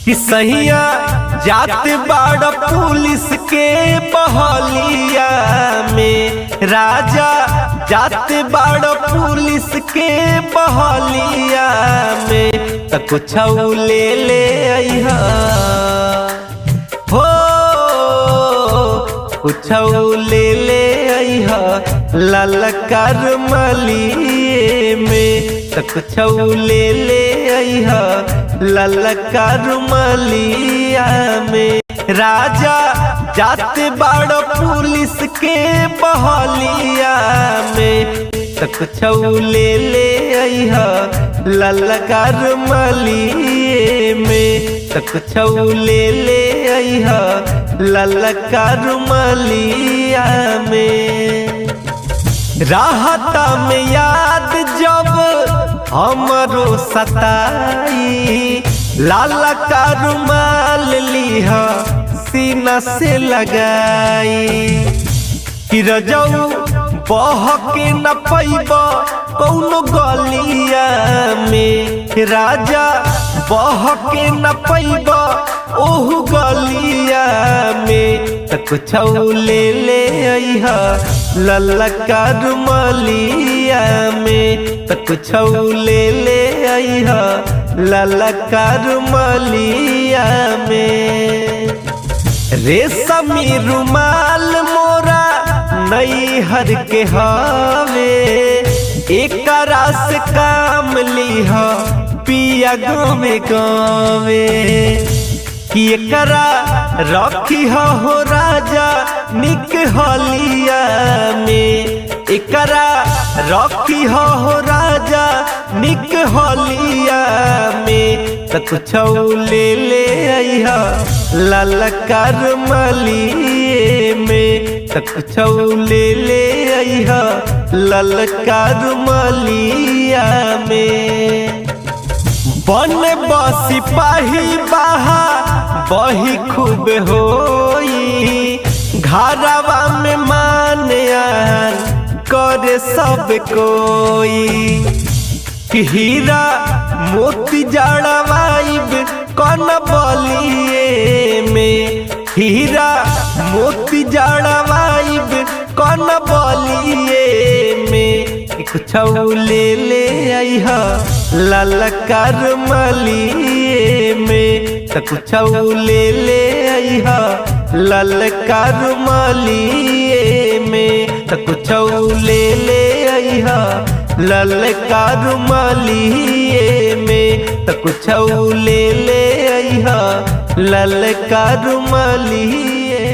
कि सहिया जात बाड़ पुलिस के बहलिया में, राजा जात बाड़ पुलिस के बहलिया में, त कुछ ले ले अइहा हो, कुछ ले ले अइहा ललकार मलिए में, त कुछ ले ले अइहा ललकार मलिया में। राजा जात बाड़ पुलिस के बहलिया में, त कुछ ले ले अइहा ललकार मलिए में, त कुछ ले ले अइहा ललकार मलिया में। राहता में याद जब हमरो सताई, लाला का रुमाल लिहा सीना से लगाई, कि रजऊ बह के न पैबा कौनो गलिया में, राजा बह के न पैबा ओहु गलिया में, त कुछ ले ले अइहा ललकार मलिया में, त कुछ ले ले अइहा ललकार मलिया में। रेशमी रुमाल मोरा नैहर के हवे, एकरा से काम लिहा पिया गावे गावे, कि एकरा रखी हो राजा निक हलिया में, एकरा रखी हो राजा निक हलिया में, त कुछ ले ले अइहा ललकार मलिए में, त कुछ ले ले अइहा ललकार मलिया में। बन बसी पाही बाहा बही खूब होई, घरवा में मान आन करे सब कोई, कि हीरा मोती जड़वाइब कौन बलिए में, हीरा मोती जड़वाइब कौन बलिए में, कुछ ले ले अइहा ललकार मलिए में, त कुछ ले ले अइहा ललकार मलिए में, त कुछ ले ले अइहा ललकार मलिए में, त कुछ ले ले अइहा ललकार मलिए।